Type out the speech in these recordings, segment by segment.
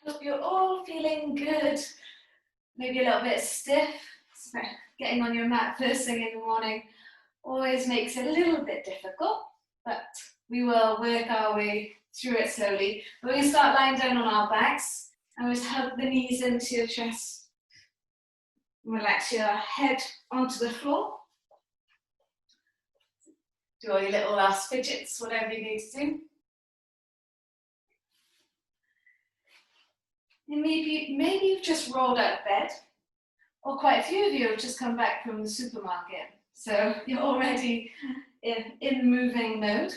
Hope you're all feeling good. Maybe a little bit stiff. Getting on your mat first thing in the morning always makes it a little bit difficult, but we will work our way through it slowly. We're going to start lying down on our backs and just hug the knees into your chest. Relax your head onto the floor. Do all your little last fidgets, whatever you need to do. And maybe you've just rolled out of bed, or quite a few of you have just come back from the supermarket. So you're already in moving mode.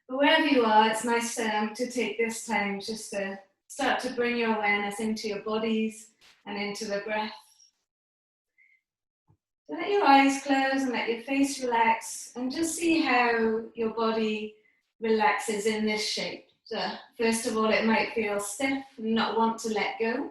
But wherever you are, it's nice to take this time just to start to bring your awareness into your bodies and into the breath. So let your eyes close and let your face relax and just see how your body relaxes in this shape. So first of all, it might feel stiff and not want to let go.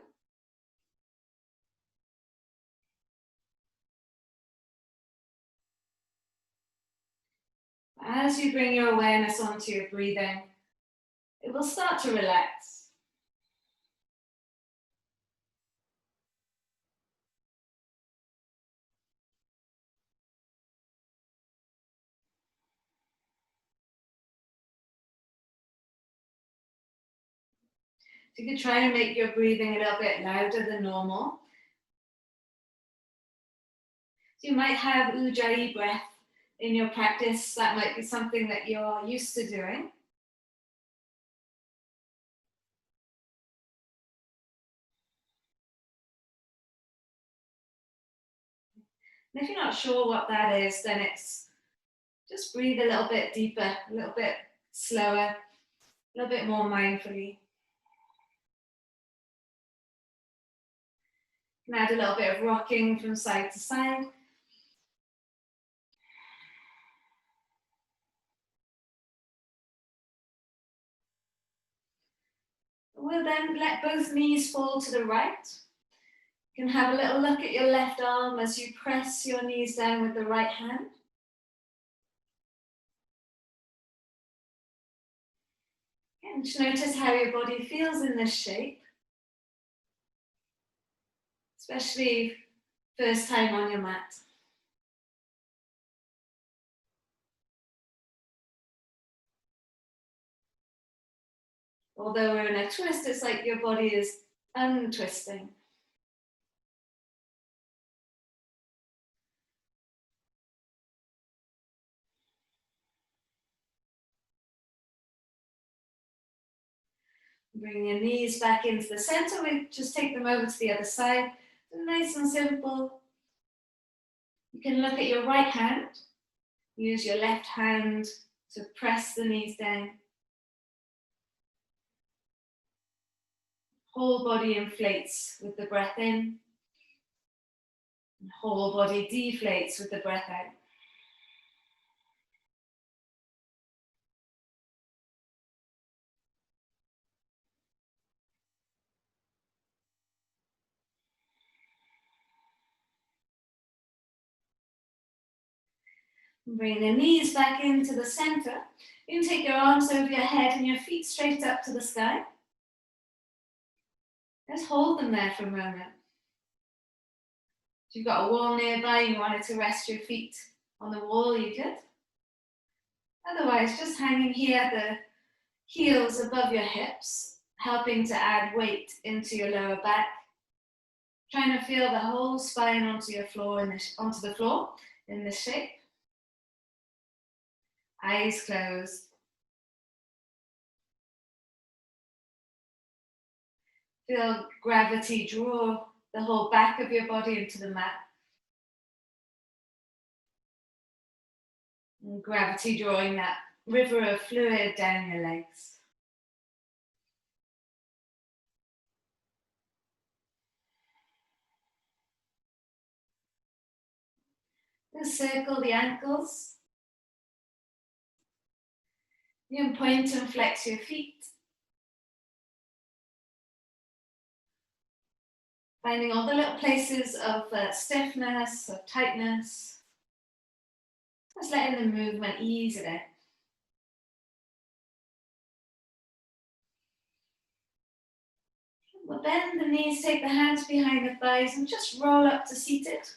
As you bring your awareness onto your breathing, it will start to relax. So you could try and make your breathing a little bit louder than normal. So you might have Ujjayi breath in your practice. That might be something that you're used to doing. And if you're not sure what that is, then it's just breathe a little bit deeper, a little bit slower, a little bit more mindfully. You can add a little bit of rocking from side to side. We'll then let both knees fall to the right. You can have a little look at your left arm as you press your knees down with the right hand. And just notice how your body feels in this shape, especially first time on your mat. Although we're in a twist, it's like your body is untwisting. Bring your knees back into the center. We just take them over to the other side. Nice and simple. You can look at your right hand. Use your left hand to press the knees down. Whole body inflates with the breath in. And whole body deflates with the breath out. Bring the knees back into the center. You can take your arms over your head and your feet straight up to the sky. Just hold them there for a moment. If you've got a wall nearby and you wanted to rest your feet on the wall, you could. Otherwise, just hanging here, the heels above your hips, helping to add weight into your lower back. Trying to feel the whole spine onto the floor in this shape. Eyes closed. Feel gravity draw the whole back of your body into the mat. And gravity drawing that river of fluid down your legs. Then circle the ankles. You can point and flex your feet. Finding all the little places of stiffness, of tightness. Just letting the movement ease it out. We'll bend the knees, take the hands behind the thighs and just roll up to seated.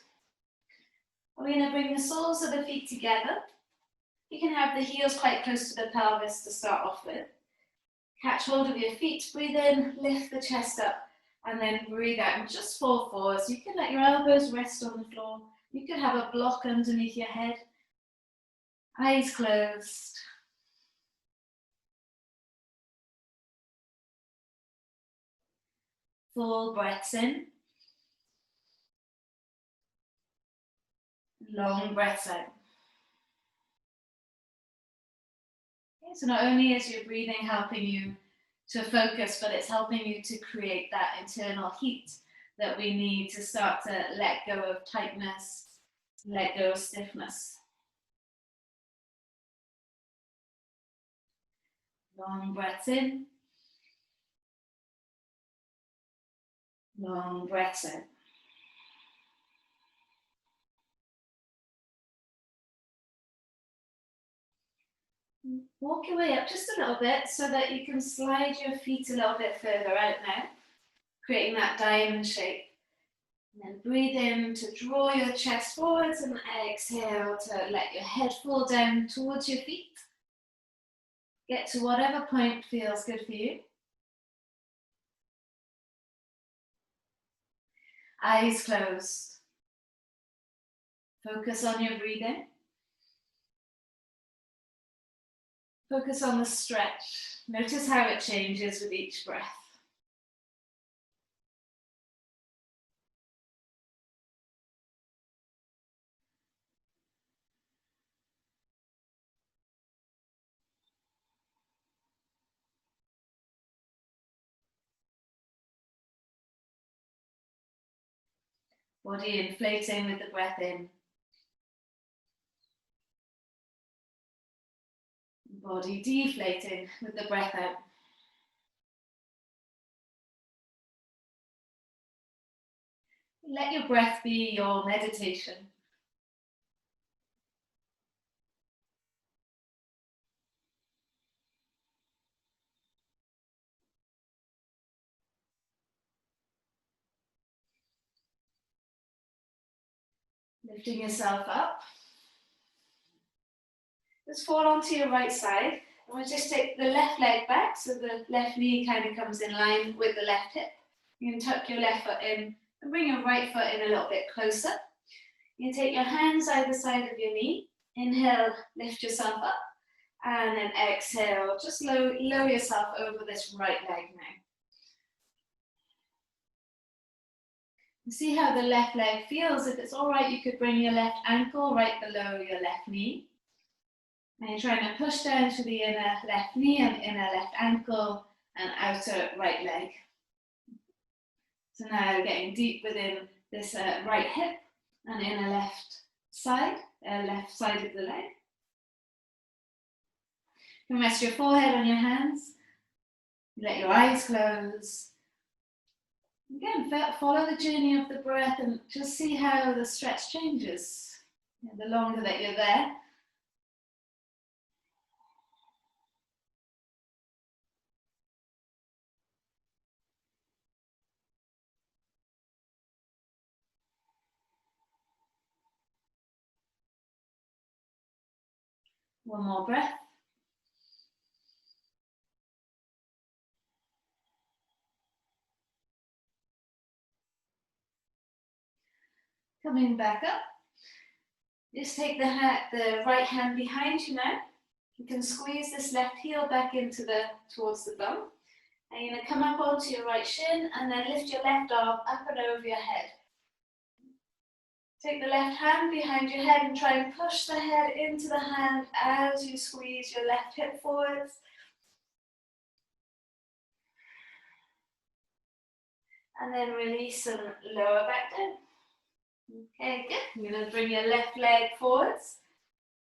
We're going to bring the soles of the feet together. You can have the heels quite close to the pelvis to start off with. Catch hold of your feet, breathe in, lift the chest up, and then breathe out and just fall forwards. You can let your elbows rest on the floor. You could have a block underneath your head. Eyes closed. Full breaths in. Long breaths out. Okay, so not only is your breathing helping you to focus, but it's helping you to create that internal heat that we need to start to let go of tightness, let go of stiffness. Long breaths in. Long breaths out. Walk your way up just a little bit so that you can slide your feet a little bit further out now, creating that diamond shape. And then breathe in to draw your chest forwards and exhale to let your head fall down towards your feet. Get to whatever point feels good for you. Eyes closed. Focus on your breathing. Focus on the stretch. Notice how it changes with each breath. Body inflating with the breath in. Body deflating with the breath out. Let your breath be your meditation. Lifting yourself up. Just fall onto your right side. And we'll just take the left leg back so the left knee kind of comes in line with the left hip. You can tuck your left foot in and bring your right foot in a little bit closer. You can take your hands either side of your knee. Inhale, lift yourself up. And then exhale, just lower yourself over this right leg now. See how the left leg feels. If it's all right, you could bring your left ankle right below your left knee. And you're trying to push down to the inner left knee and inner left ankle and outer right leg. So now getting deep within this right hip and inner left side of the leg. You can rest your forehead on your hands. Let your eyes close. Again, follow the journey of the breath and just see how the stretch changes. The longer that you're there. One more breath. Coming back up. Just take the right hand behind you now. You can squeeze this left heel back towards the bum. And you're going to come up onto your right shin and then lift your left arm up and over your head. Take the left hand behind your head and try and push the head into the hand as you squeeze your left hip forwards. And then release and lower back down. Okay, good. You're going to bring your left leg forwards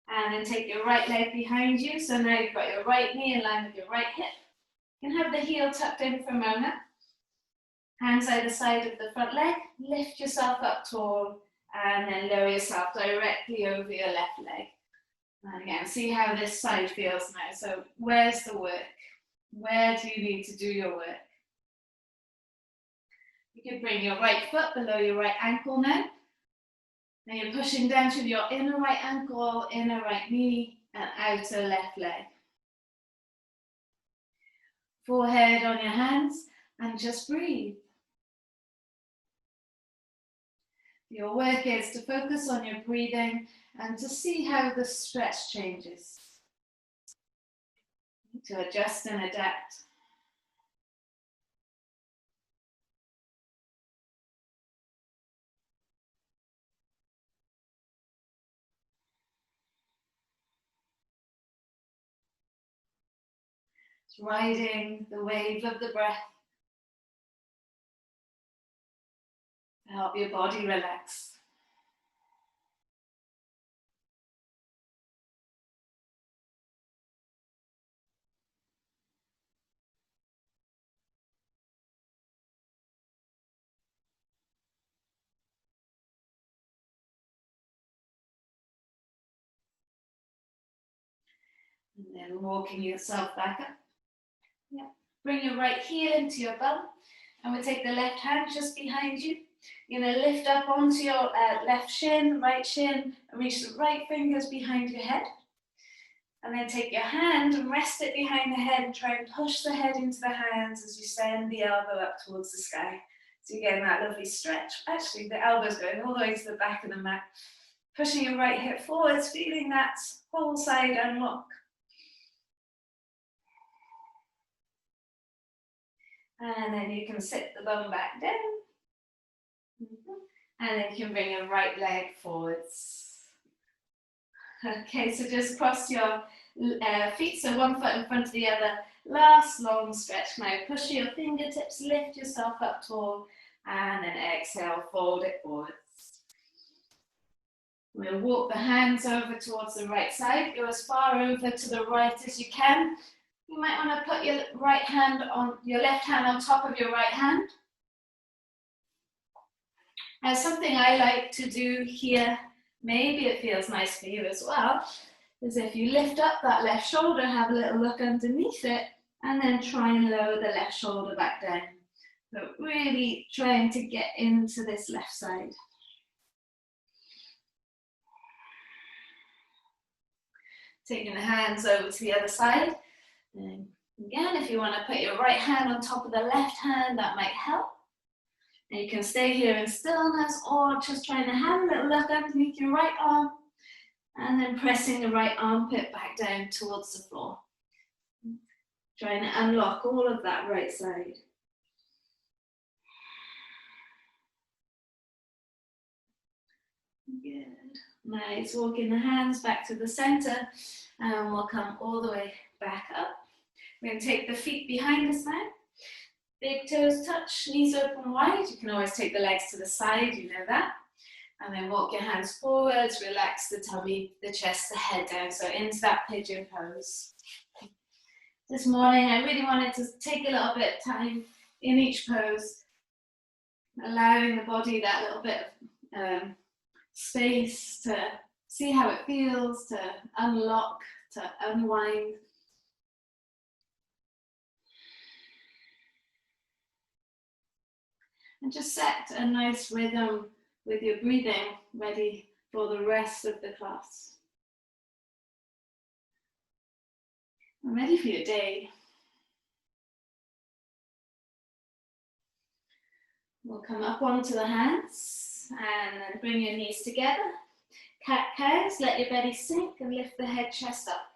and then take your right leg behind you. So now you've got your right knee in line with your right hip. You can have the heel tucked in for a moment. Hands either side of the front leg. Lift yourself up tall and then lower yourself directly over your left leg. And again, see how this side feels now. So where's the work? Where do you need to do your work? You can bring your right foot below your right ankle now. Now you're pushing down to your inner right ankle, inner right knee, and outer left leg. Forehead on your hands, and just breathe. Your work is to focus on your breathing and to see how the stretch changes. To adjust and adapt. It's riding the wave of the breath to help your body relax. And then walking yourself back up. Yeah. Bring your right heel into your bum, and we'll take the left hand just behind you. You're going to lift up onto your left shin, right shin, and reach the right fingers behind your head. And then take your hand and rest it behind the head and try and push the head into the hands as you send the elbow up towards the sky. So you're getting that lovely stretch. Actually, the elbow's going all the way to the back of the mat. Pushing your right hip forwards, feeling that whole side unlock. And then you can sit the bum back down. And then you can bring your right leg forwards. Okay, so just cross your feet, so one foot in front of the other. Last long stretch. Now push your fingertips, lift yourself up tall, and then exhale, fold it forwards. We'll walk the hands over towards the right side. Go as far over to the right as you can. You might want to put your right hand on your left hand on top of your right hand. Now, something I like to do here, maybe it feels nice for you as well, is if you lift up that left shoulder, have a little look underneath it, and then try and lower the left shoulder back down. But really trying to get into this left side. Taking the hands over to the other side. And again, if you want to put your right hand on top of the left hand, that might help. And you can stay here in stillness or just trying to have a little look underneath your right arm and then pressing the right armpit back down towards the floor. Trying to unlock all of that right side. Good. Nice. Walking the hands back to the center and we'll come all the way back up. We're going to take the feet behind us now. Big toes touch, knees open wide. You can always take the legs to the side, you know that. And then walk your hands forwards, relax the tummy, the chest, the head down. So into that pigeon pose. This morning, I really wanted to take a little bit of time in each pose, allowing the body that little bit of space to see how it feels, to unlock, to unwind. And just set a nice rhythm with your breathing, ready for the rest of the class. I'm ready for your day. We'll come up onto the hands and then bring your knees together. Cat-cows, let your belly sink and lift the head, chest up.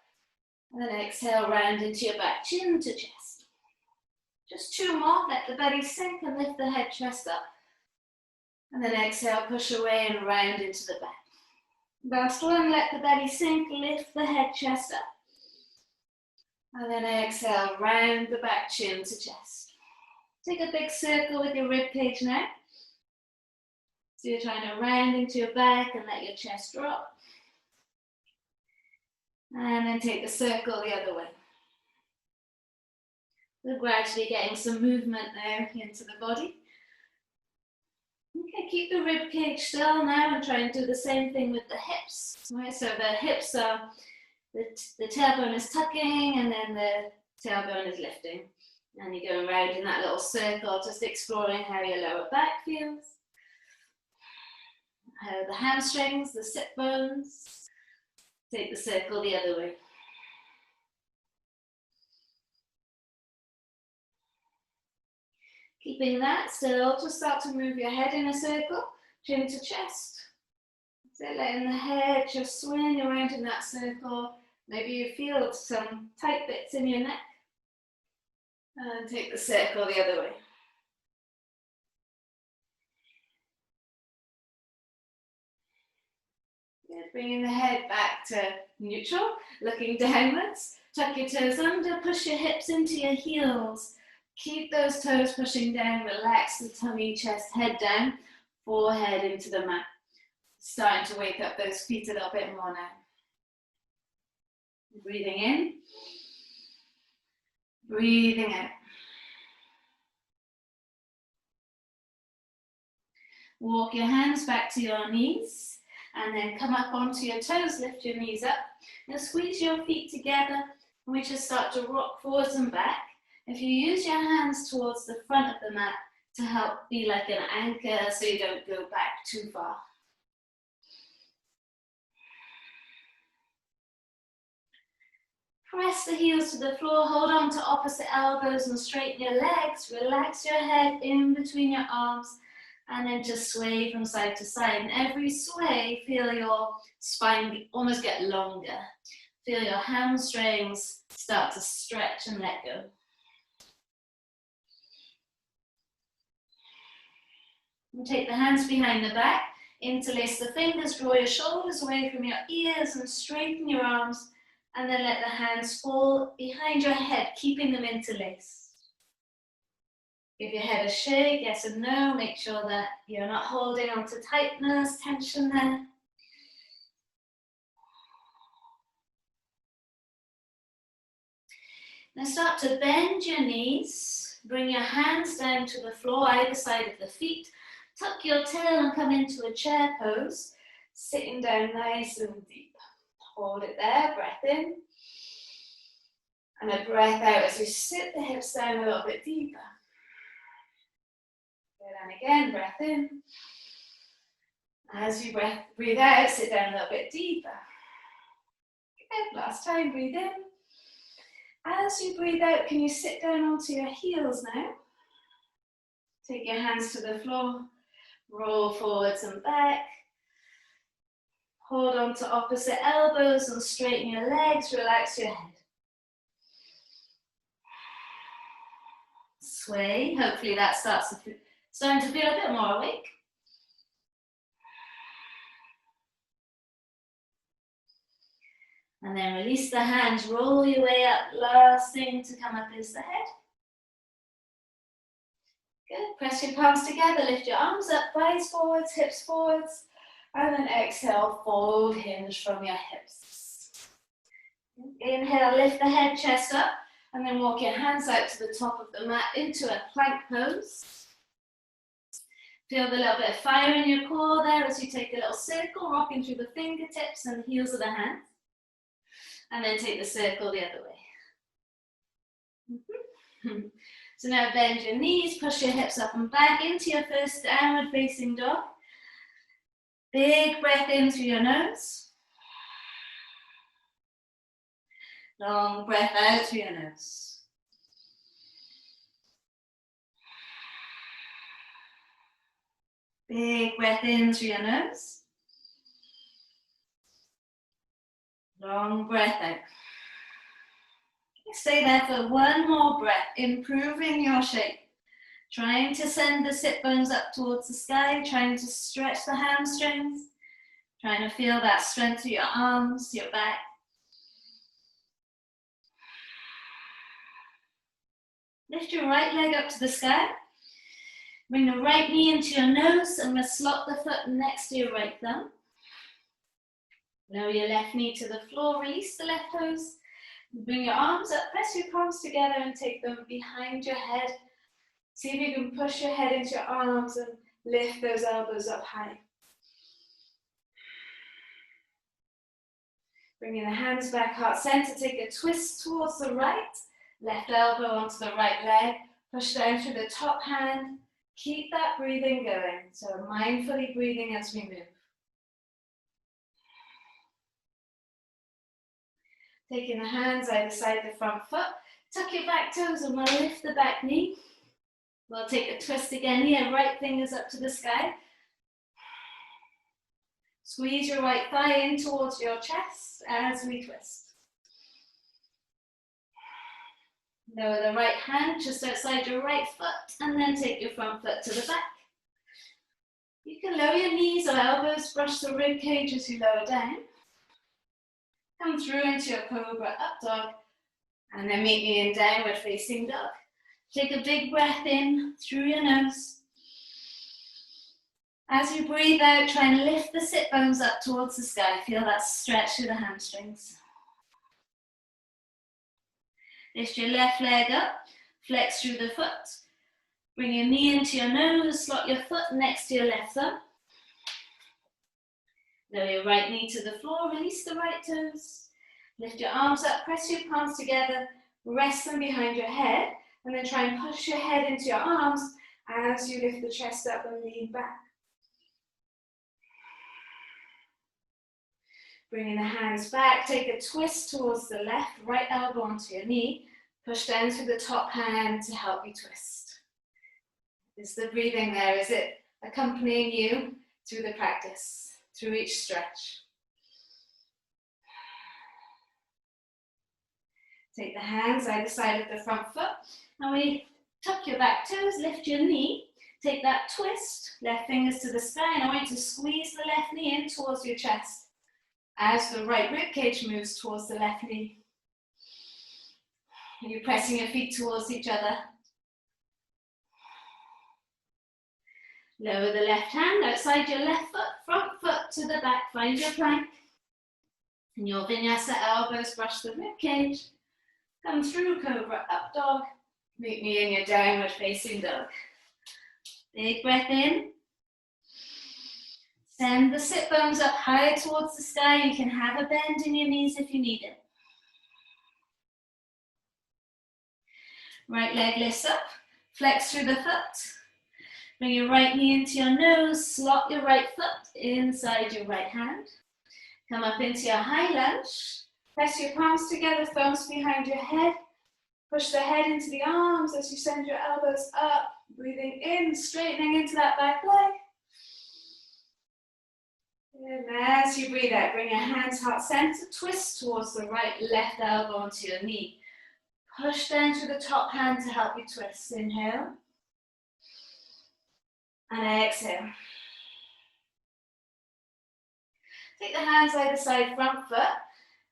And then exhale, round into your back, chin to chest. Just two more, let the belly sink and lift the head, chest up. And then exhale, push away and round into the back. Last one, let the belly sink, lift the head, chest up. And then exhale, round the back, chin to chest. Take a big circle with your rib cage now. So you're trying to round into your back and let your chest drop. And then take the circle the other way. We're gradually getting some movement now into the body. Okay, keep the rib cage still now and try and do the same thing with the hips. Right, so the hips are, the tailbone is tucking and then the tailbone is lifting. And you're going around in that little circle, just exploring how your lower back feels. How the hamstrings, the sit bones. Take the circle the other way. Keeping that still, just start to move your head in a circle, chin to chest. So letting the head just swing around in that circle. Maybe you feel some tight bits in your neck. And take the circle the other way. Good. Bringing the head back to neutral, looking downwards. Tuck your toes under, push your hips into your heels. Keep those toes pushing down, relax the tummy, chest, head down, forehead into the mat. Starting to wake up those feet a little bit more now. Breathing in, breathing out. Walk your hands back to your knees and then come up onto your toes, lift your knees up. Now squeeze your feet together and we just start to rock forwards and back. If you use your hands towards the front of the mat to help be like an anchor so you don't go back too far. Press the heels to the floor, hold on to opposite elbows and straighten your legs. Relax your head in between your arms and then just sway from side to side. And every sway, feel your spine almost get longer. Feel your hamstrings start to stretch and let go. And take the hands behind the back, interlace the fingers, draw your shoulders away from your ears and straighten your arms. And then let the hands fall behind your head, keeping them interlaced. Give your head a shake, yes and no. Make sure that you're not holding on to tightness, tension there. Now start to bend your knees. Bring your hands down to the floor, either side of the feet. Tuck your tail and come into a chair pose. Sitting down nice and deep. Hold it there, breath in. And a breath out as you sit the hips down a little bit deeper. Good, and again, breath in. As you breathe out, sit down a little bit deeper. Good, last time, breathe in. As you breathe out, can you sit down onto your heels now? Take your hands to the floor, roll forwards and back. Hold on to opposite elbows and straighten your legs, relax your head. Sway, hopefully that starting to feel a bit more awake. And then release the hands, roll your way up. Last thing to come up is the head. Good, press your palms together, lift your arms up, thighs forwards, hips forwards. And then exhale, fold, hinge from your hips. Inhale, lift the head, chest up. And then walk your hands out to the top of the mat into a plank pose. Feel the little bit of fire in your core there as you take a little circle, rocking through the fingertips and the heels of the hands. And then take the circle the other way. So now bend your knees, push your hips up and back into your first downward facing dog. Big breath in through your nose. Long breath out through your nose. Big breath in through your nose. Long breath out. Stay there for one more breath, improving your shape. Trying to send the sit bones up towards the sky, trying to stretch the hamstrings, trying to feel that strength through your arms, your back. Lift your right leg up to the sky. Bring the right knee into your nose and slot the foot next to your right thumb. Lower your left knee to the floor, release the left toes. Bring your arms up, press your palms together and take them behind your head. See if you can push your head into your arms and lift those elbows up high. Bringing the hands back, heart center, take a twist towards the right. Left elbow onto the right leg. Push down through the top hand. Keep that breathing going. So mindfully breathing as we move. Taking the hands either side of the front foot. Tuck your back toes and we'll lift the back knee. We'll take a twist again here. Right fingers up to the sky. Squeeze your right thigh in towards your chest as we twist. Lower the right hand just outside your right foot and then take your front foot to the back. You can lower your knees or elbows, brush the rib cage as you lower down. Come through into your cobra up dog and then meet me in downward facing dog. Take a big breath in through your nose. As you breathe out, try and lift the sit bones up towards the sky. Feel that stretch through the hamstrings. Lift your left leg up, flex through the foot. Bring your knee into your nose, slot your foot next to your left thumb. Lower your right knee to the floor, release the right toes. Lift your arms up, press your palms together, rest them behind your head, and then try and push your head into your arms as you lift the chest up and lean back. Bringing the hands back, take a twist towards the left, right elbow onto your knee. Push down through the top hand to help you twist. Is the breathing there? Is it accompanying you through the practice, through each stretch? Take the hands either side of the front foot, and we tuck your back toes, lift your knee. Take that twist, left fingers to the sky, and I want you to squeeze the left knee in towards your chest as the right rib cage moves towards the left knee. You're pressing your feet towards each other. Lower the left hand outside your left foot, front foot to the back, find your plank. In your vinyasa, elbows brush the rib cage. Come through cobra, up dog. Meet me in your downward facing dog. Big breath in. Send the sit bones up higher towards the sky. You can have a bend in your knees if you need it. Right leg lifts up, flex through the foot. Bring your right knee into your nose, slot your right foot inside your right hand. Come up into your high lunge. Press your palms together, thumbs behind your head. Push the head into the arms as you send your elbows up. Breathing in, straightening into that back leg. And as you breathe out, bring your hands heart center, twist towards the right left elbow onto your knee. Push down to the top hand to help you twist. Inhale. And exhale. Take the hands either side, front foot.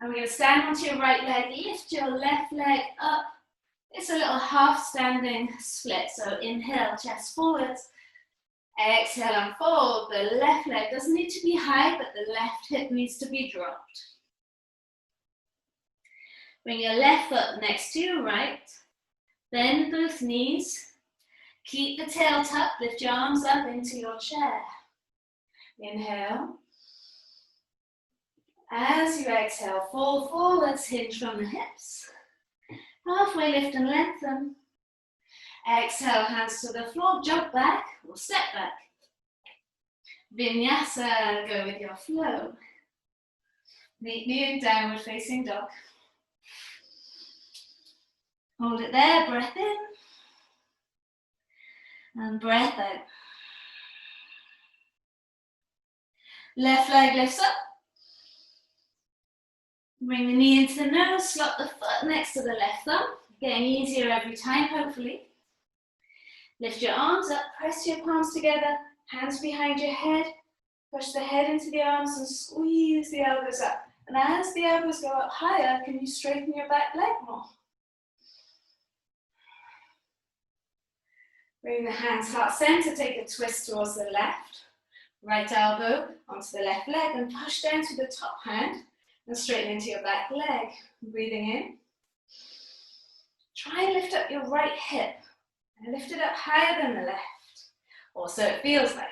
And we're going to stand onto your right leg. Lift your left leg up. It's a little half standing split. So inhale, chest forwards. Exhale and fold. The left leg doesn't need to be high, but the left hip needs to be dropped. Bring your left foot next to your right. Bend both knees. Keep the tail tucked. Lift your arms up into your chair. Inhale. As you exhale, fall forwards, hinge from the hips. Halfway lift and lengthen. Exhale, hands to the floor, jump back or step back. Vinyasa, go with your flow. Meet me in downward facing dog. Hold it there, breath in. And breath out. Left leg lifts up. Bring the knee into the nose, slot the foot next to the left thumb. Getting easier every time, hopefully. Lift your arms up, press your palms together, hands behind your head. Push the head into the arms and squeeze the elbows up. And as the elbows go up higher, can you straighten your back leg more? Bring the hands heart center, take a twist towards the left. Right elbow onto the left leg and push down to the top hand and straighten into your back leg. Breathing in. Try and lift up your right hip and lift it up higher than the left, or so it feels like.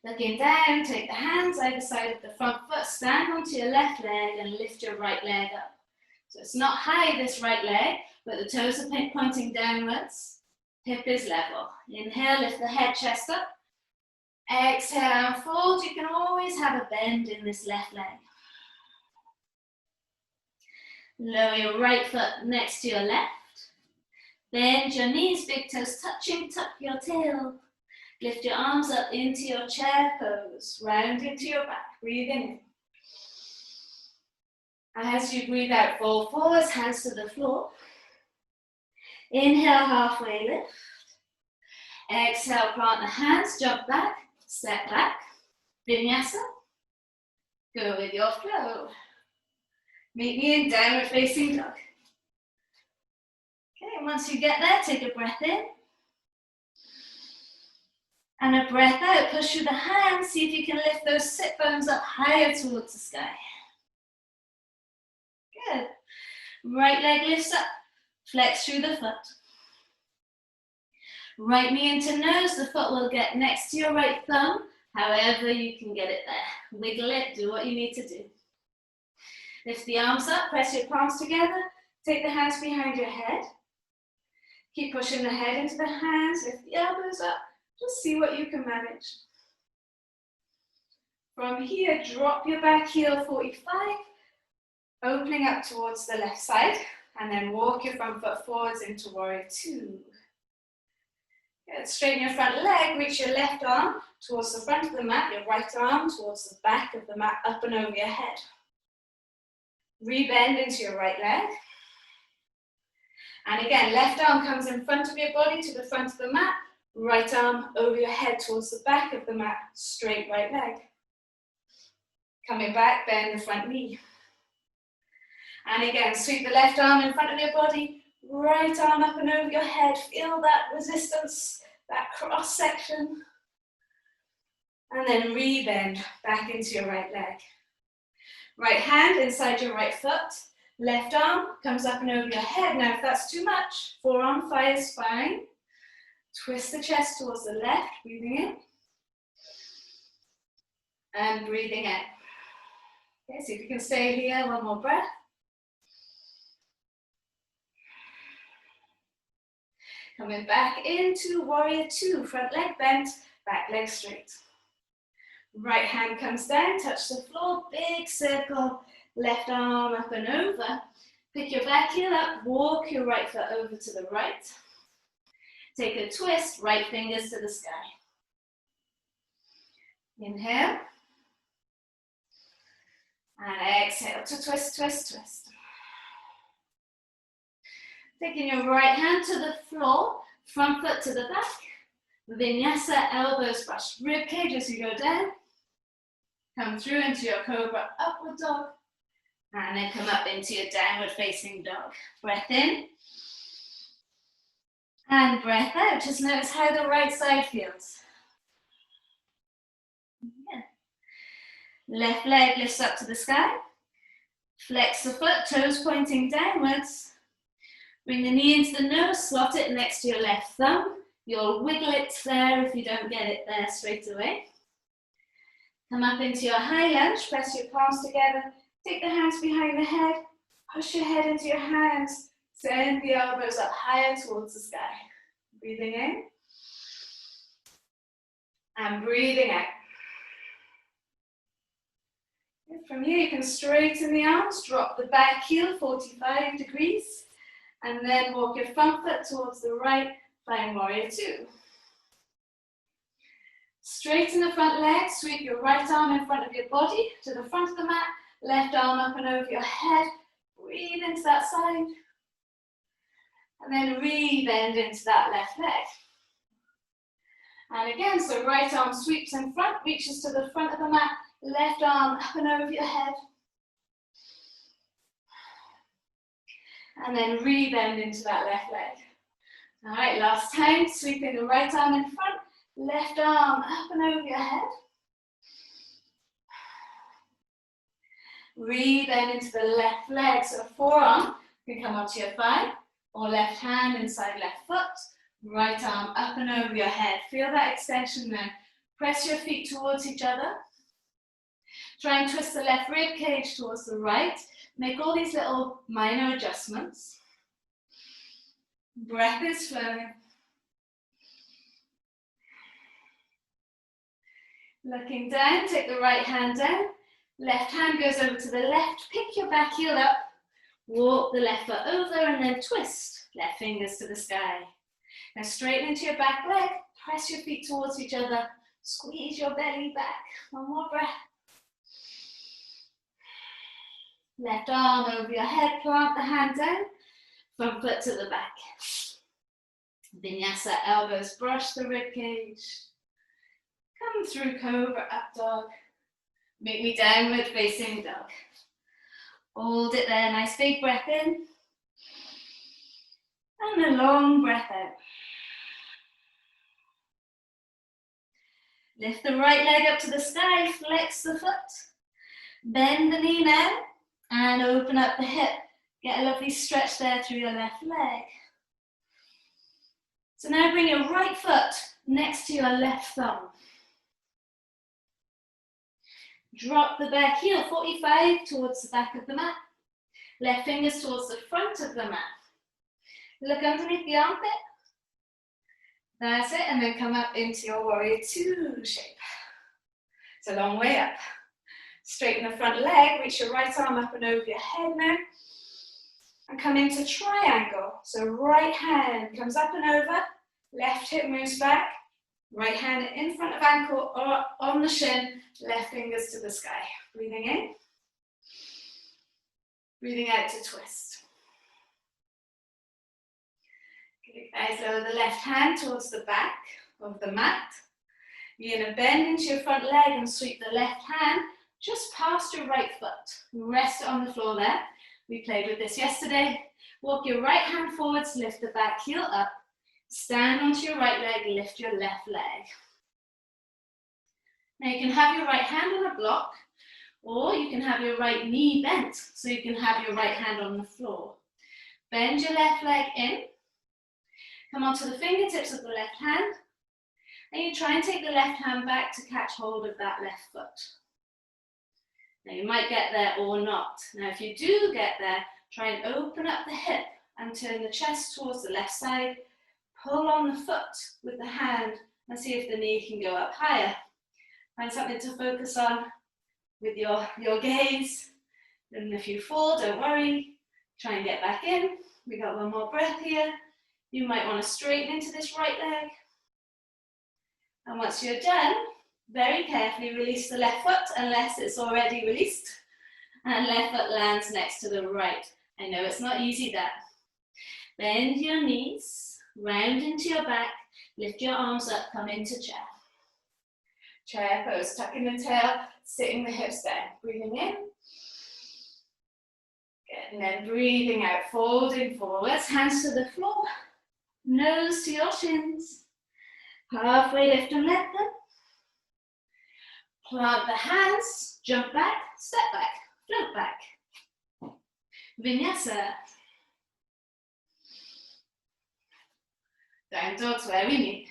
Looking down, take the hands either side of the front foot, stand onto your left leg and lift your right leg up. So it's not high, this right leg, but the toes are pointing downwards. Hip is level. Inhale, lift the head, chest up. Exhale and fold. You can always have a bend in this left leg. Lower your right foot next to your left. Bend your knees, big toes touching, tuck your tail. Lift your arms up into your chair pose, round into your back, breathing in. As you breathe out, fold forwards, hands to the floor. Inhale, halfway lift. Exhale, plant the hands, jump back, step back. Vinyasa. Go with your flow. Meet me in downward facing dog. Okay, once you get there, take a breath in. And a breath out, push through the hands, see if you can lift those sit bones up higher towards the sky. Good. Right leg lifts up, flex through the foot. Right knee into nose, the foot will get next to your right thumb, however you can get it there. Wiggle it, do what you need to do. Lift the arms up, press your palms together, take the hands behind your head. Keep pushing the head into the hands, lift the elbows up. Just see what you can manage. From here, drop your back heel 45, opening up towards the left side, and then walk your front foot forwards into warrior two. Good. Straighten your front leg, reach your left arm towards the front of the mat, your right arm towards the back of the mat, up and over your head. Rebend into your right leg. And again, left arm comes in front of your body to the front of the mat, right arm over your head towards the back of the mat, straight right leg. Coming back, bend the front knee. And again, sweep the left arm in front of your body, right arm up and over your head. Feel that resistance, that cross section. And then rebend back into your right leg. Right hand inside your right foot. Left arm comes up and over your head. Now, if that's too much, forearm fires spine. Twist the chest towards the left, breathing in. And breathing out. Okay, see if you can stay here, one more breath. Coming back into warrior two, front leg bent, back leg straight. Right hand comes down, touch the floor, big circle, left arm up and over. Pick your back heel up, walk your right foot over to the right. Take a twist, right fingers to the sky. Inhale. And exhale to twist, twist, twist. Taking your right hand to the floor, front foot to the back. Vinyasa, elbows brush rib cage as you go down. Come through into your cobra upward dog. And then come up into your downward facing dog. Breath in. And breath out. Just notice how the right side feels. Yeah. Left leg lifts up to the sky. Flex the foot, toes pointing downwards. Bring the knee into the nose, slot it next to your left thumb. You'll wiggle it there if you don't get it there straight away. Come up into your high lunge, press your palms together. Take the hands behind the head. Push your head into your hands. Send the elbows up higher towards the sky. Breathing in. And breathing out. From here, you can straighten the arms, drop the back heel 45 degrees, and then walk your front foot towards the right, flying warrior two. Straighten the front leg, sweep your right arm in front of your body to the front of the mat, left arm up and over your head. Breathe into that side. And then re-bend into that left leg. And again, so right arm sweeps in front, reaches to the front of the mat, left arm up and over your head. And then re-bend into that left leg. All right, last time, sweeping the right arm in front, left arm up and over your head. Re-bend into the left leg, so forearm can come onto your thigh, or left hand inside left foot, right arm up and over your head. Feel that extension there. Press your feet towards each other. Try and twist the left rib cage towards the right. Make all these little minor adjustments. Breath is flowing. Looking down, take the right hand down. Left hand goes over to the left. Pick your back heel up. Walk the left foot over and then twist. Left fingers to the sky. Now straighten into your back leg. Press your feet towards each other. Squeeze your belly back. One more breath. Left arm over your head. Plant the hand down. Front foot to the back. Vinyasa, elbows brush the rib cage. Come through cobra, up dog. Make me downward facing dog. Hold it there, nice big breath in. And a long breath out. Lift the right leg up to the sky, flex the foot. Bend the knee now and open up the hip. Get a lovely stretch there through your left leg. So now bring your right foot next to your left thumb. Drop the back heel 45 towards the back of the mat. Left fingers towards the front of the mat. Look underneath the armpit. That's it, and then come up into your warrior two shape. It's a long way up. Straighten the front leg, reach your right arm up and over your head now. And come into triangle. So right hand comes up and over, left hip moves back, right hand in front of ankle or on the shin, left fingers to the sky. Breathing in. Breathing out to twist. Good, guys, lower the left hand towards the back of the mat. You're going to bend into your front leg and sweep the left hand just past your right foot. Rest it on the floor there. We played with this yesterday. Walk your right hand forwards, lift the back heel up. Stand onto your right leg, lift your left leg. Now you can have your right hand on a block, or you can have your right knee bent, so you can have your right hand on the floor. Bend your left leg in. Come onto the fingertips of the left hand, and you try and take the left hand back to catch hold of that left foot. Now you might get there or not. Now if you do get there, try and open up the hip and turn the chest towards the left side. Pull on the foot with the hand and see if the knee can go up higher. Find something to focus on with your gaze. And if you fall, don't worry. Try and get back in. We got one more breath here. You might want to straighten into this right leg. And once you're done, very carefully release the left foot unless it's already released. And left foot lands next to the right. I know it's not easy that. Bend your knees, round into your back, lift your arms up, come into chair. Chair pose, tucking the tail, sitting the hips down. Breathing in. Good, and then breathing out, folding forwards, hands to the floor, nose to your shins. Halfway lift and let them. Plant the hands, jump back, step back, float back. Vinyasa. Down dog's where we meet.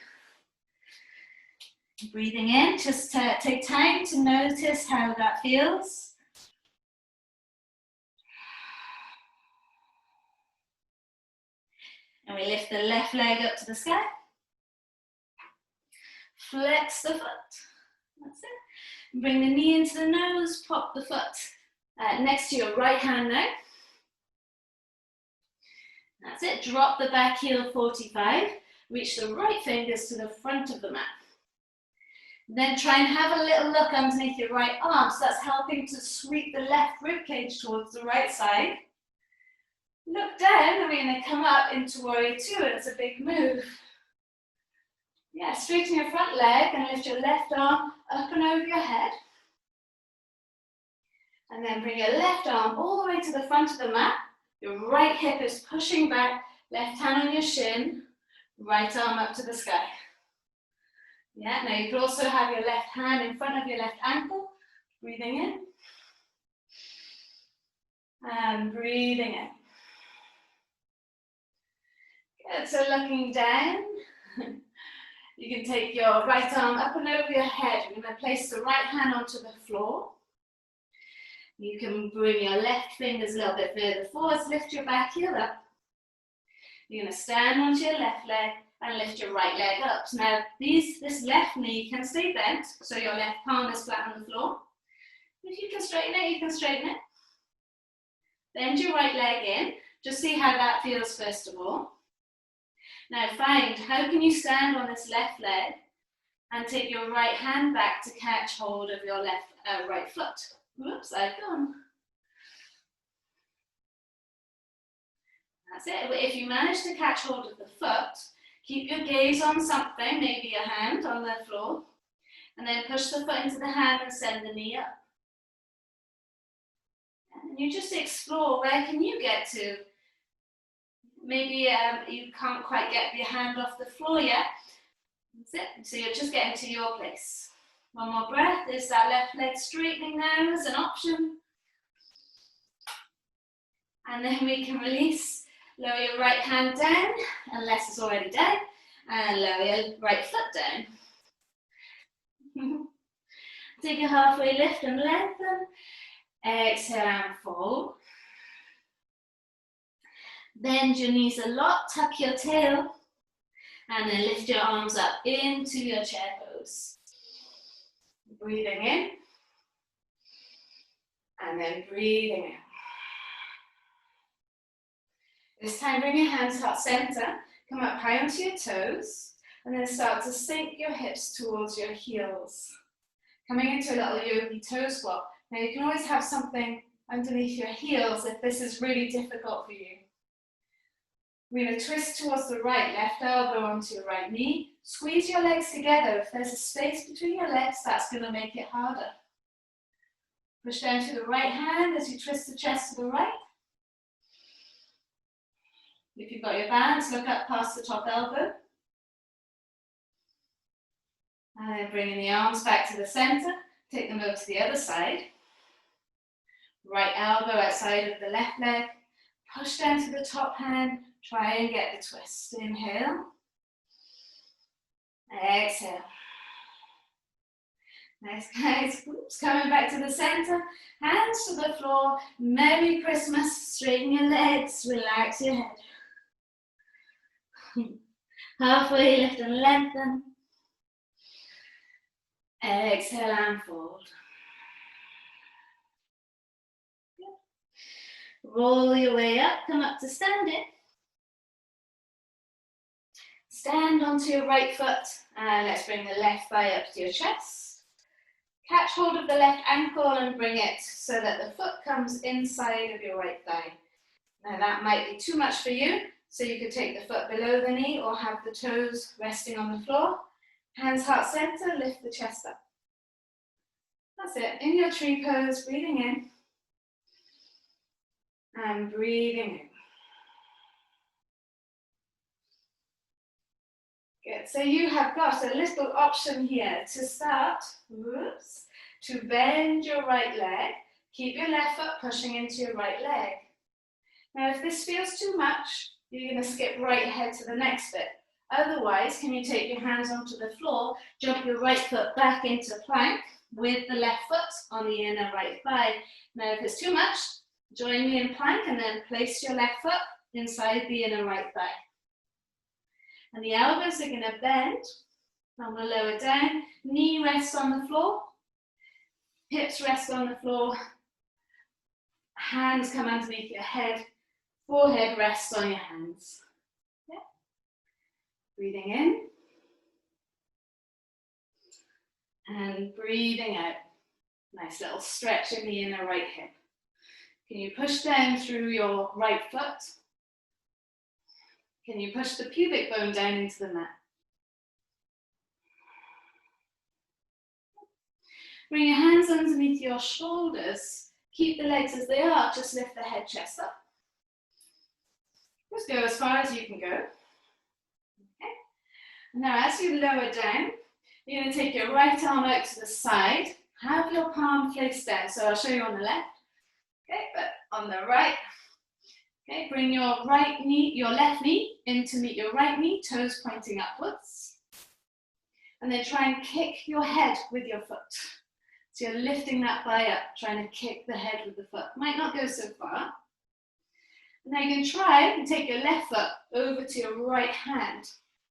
Breathing in, just take time to notice how that feels. And we lift the left leg up to the sky. Flex the foot. That's it. Bring the knee into the nose, pop the foot next to your right hand now. That's it. Drop the back heel 45. Reach the right fingers to the front of the mat. Then try and have a little look underneath your right arm. So that's helping to sweep the left rib cage towards the right side. Look down and we're going to come up into warrior two. And it's a big move. Yeah, straighten your front leg and lift your left arm up and over your head. And then bring your left arm all the way to the front of the mat. Your right hip is pushing back, left hand on your shin, right arm up to the sky. Yeah, now you could also have your left hand in front of your left ankle. Breathing in. And breathing in. Good, so looking down. You can take your right arm up and over your head. You're going to place the right hand onto the floor. You can bring your left fingers a little bit further forwards, lift your back heel up. You're going to stand onto your left leg and lift your right leg up. So now this left knee can stay bent, so your left palm is flat on the floor. If you can straighten it, you can straighten it. Bend your right leg in. Just see how that feels first of all. Now find, how can you stand on this left leg and take your right hand back to catch hold of your right foot. Whoops, I've gone. That's it. If you manage to catch hold of the foot, keep your gaze on something, maybe a hand on the floor, and then push the foot into the hand and send the knee up. And you just explore, where can you get to? Maybe you can't quite get your hand off the floor yet. That's it. So you're just getting to your place. One more breath. Is that left leg straightening now as an option? And then we can release. Lower your right hand down, unless it's already down, and lower your right foot down. Take a halfway lift and lengthen. Exhale and fold. Bend your knees a lot, tuck your tail, and then lift your arms up into your chair pose. Breathing in, and then breathing out. This time bring your hands heart center, come up high onto your toes, and then start to sink your hips towards your heels. Coming into a little yogi toe squat. Now you can always have something underneath your heels if this is really difficult for you. We're going to twist towards the right, left elbow onto your right knee. Squeeze your legs together. If there's a space between your legs, that's going to make it harder. Push down to the right hand as you twist the chest to the right. If you've got your balance, look up past the top elbow. And then bringing the arms back to the center. Take them over to the other side. Right elbow outside of the left leg. Push down to the top hand. Try and get the twist. Inhale. Exhale. Nice, guys. Oops, coming back to the center. Hands to the floor. Merry Christmas. Straighten your legs. Relax your head. Halfway lift and lengthen. Exhale and fold. Roll your way up. Come up to standing. Stand onto your right foot and let's bring the left thigh up to your chest. Catch hold of the left ankle and bring it so that the foot comes inside of your right thigh. Now that might be too much for you, so you could take the foot below the knee or have the toes resting on the floor. Hands heart center, lift the chest up. That's it. In your tree pose, breathing in and breathing in. Good. So you have got a little option here to start, to bend your right leg. Keep your left foot pushing into your right leg. Now, if this feels too much, you're going to skip right ahead to the next bit. Otherwise, can you take your hands onto the floor, jump your right foot back into plank with the left foot on the inner right thigh. Now, if it's too much, join me in plank and then place your left foot inside the inner right thigh. And the elbows are going to bend. I'm going to lower down. Knee rests on the floor. Hips rest on the floor. Hands come underneath your head. Forehead rests on your hands. Yeah. Breathing in. And breathing out. Nice little stretch in the inner right hip. Can you push down through your right foot? Can you push the pubic bone down into the mat? Bring your hands underneath your shoulders. Keep the legs as they are. Just lift the head, chest up. Just go as far as you can go. Okay. Now, as you lower down, you're going to take your right arm out to the side. Have your palm placed down. So I'll show you on the left. Okay, but on the right. Okay, bring your left knee in to meet your right knee, toes pointing upwards. And then try and kick your head with your foot. So you're lifting that thigh up, trying to kick the head with the foot. Might not go so far. And now you can try and take your left foot over to your right hand.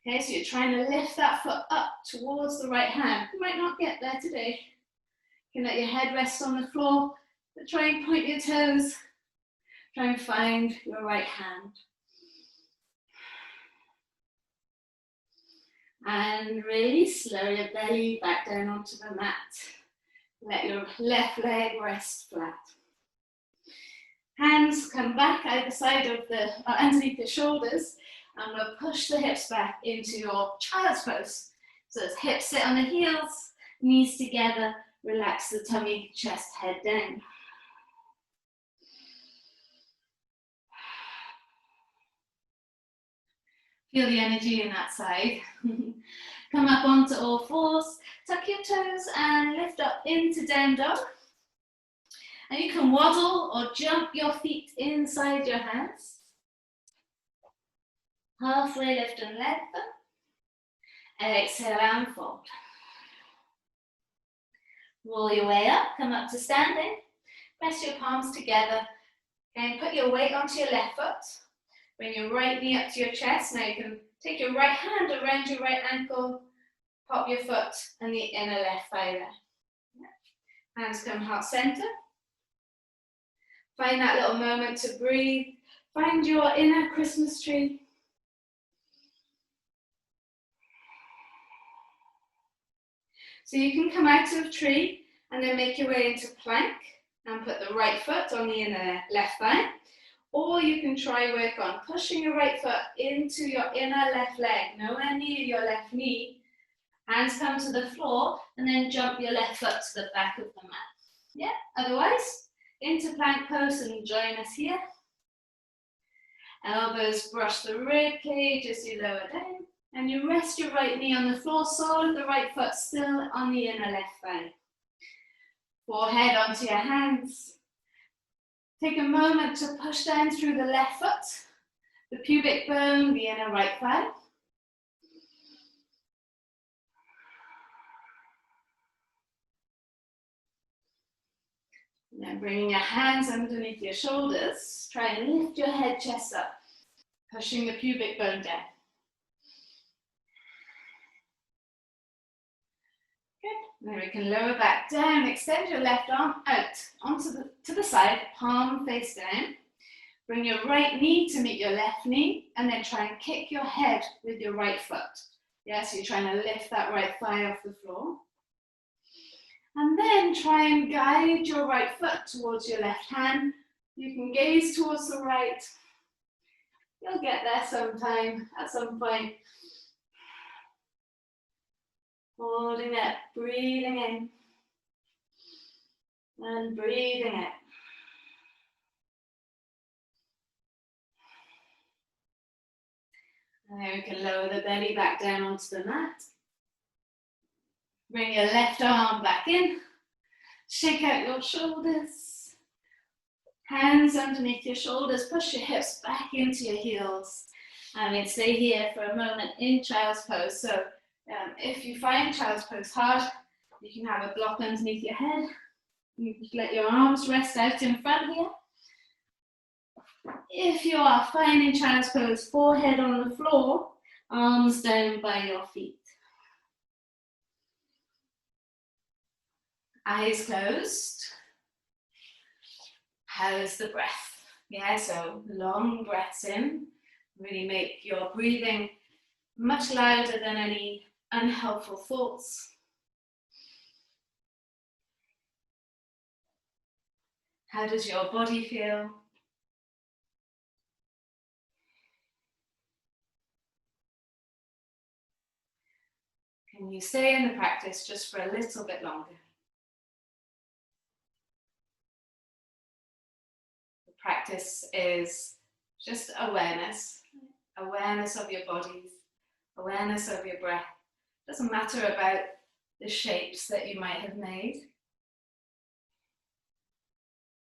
Okay, so you're trying to lift that foot up towards the right hand. You might not get there today. You can let your head rest on the floor, but try and point your toes. Try and find your right hand. And release, lower your belly back down onto the mat. Let your left leg rest flat. Hands come back either side of underneath the shoulders, and we'll push the hips back into your child's pose. So it's hips sit on the heels, knees together, relax the tummy, chest, head down. Feel the energy in that side. Come up onto all fours, tuck your toes and lift up into down dog. And you can waddle or jump your feet inside your hands. Halfway lift and let them. Exhale and fold. Roll your way up, come up to standing. Press your palms together and put your weight onto your left foot. Bring your right knee up to your chest. Now you can take your right hand around your right ankle, pop your foot and the inner left thigh there. Hands come heart center. Find that little moment to breathe. Find your inner Christmas tree. So you can come out of tree and then make your way into plank and put the right foot on the inner left thigh. Or you can try work on pushing your right foot into your inner left leg, nowhere near your left knee. Hands come to the floor and then jump your left foot to the back of the mat. Yeah, otherwise, into plank pose and join us here. Elbows brush the rib cage as you lower down. And you rest your right knee on the floor, sole of the right foot still on the inner left thigh. Forehead onto your hands. Take a moment to push down through the left foot, the pubic bone, the inner right thigh. And then bringing your hands underneath your shoulders, try and lift your head, chest up, pushing the pubic bone down. Good. Then we can lower back down, extend your left arm out onto the side, palm face down. Bring your right knee to meet your left knee, and then try and kick your head with your right foot. Yeah, so you're trying to lift that right thigh off the floor. And then try and guide your right foot towards your left hand. You can gaze towards the right. You'll get there sometime, at some point. Holding it, breathing in. And breathing out. And then we can lower the belly back down onto the mat. Bring your left arm back in. Shake out your shoulders. Hands underneath your shoulders. Push your hips back into your heels. And then stay here for a moment in child's pose. So if you find child's pose hard, you can have a block underneath your head. You can let your arms rest out in front here. If you are finding child's pose, forehead on the floor, arms down by your feet. Eyes closed. How's the breath? Yeah, so long breaths in. Really make your breathing much louder than any unhelpful thoughts. How does your body feel? Can you stay in the practice just for a little bit longer? The practice is just awareness. Awareness of your bodies, awareness of your breath. It doesn't matter about the shapes that you might have made.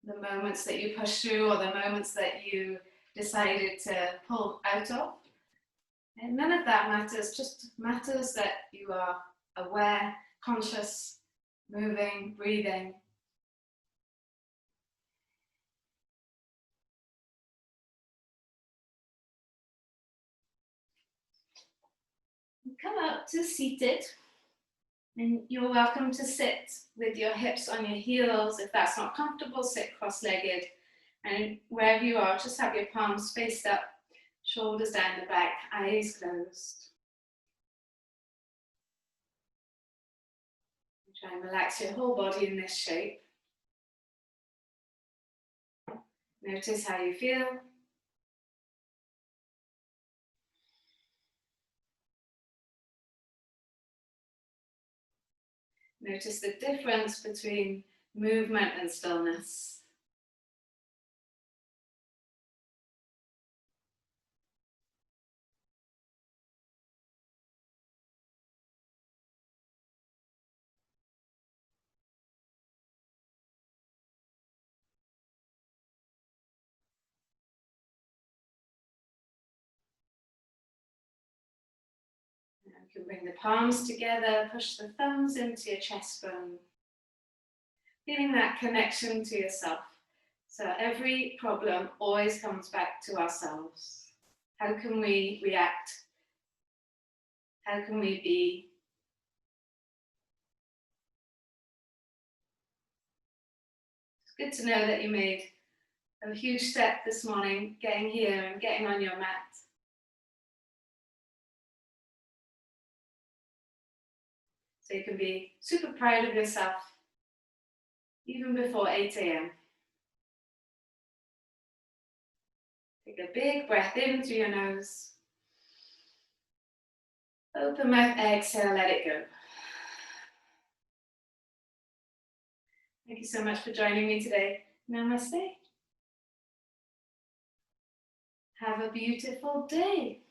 The moments that you push through or the moments that you decided to pull out of. And none of that matters, just matters that you are aware, conscious, moving, breathing. Come up to seated, and you're welcome to sit with your hips on your heels. If that's not comfortable, sit cross-legged, and wherever you are, just have your palms spaced up, shoulders down the back, eyes closed. Try and relax your whole body in this shape. Notice how you feel. Notice the difference between movement and stillness. You can bring the palms together, push the thumbs into your chest bone. Feeling that connection to yourself. So every problem always comes back to ourselves. How can we react? How can we be? It's good to know that you made a huge step this morning, getting here and getting on your mat. So you can be super proud of yourself, even before 8 a.m. Take a big breath in through your nose. Open mouth, exhale, let it go. Thank you so much for joining me today. Namaste. Have a beautiful day.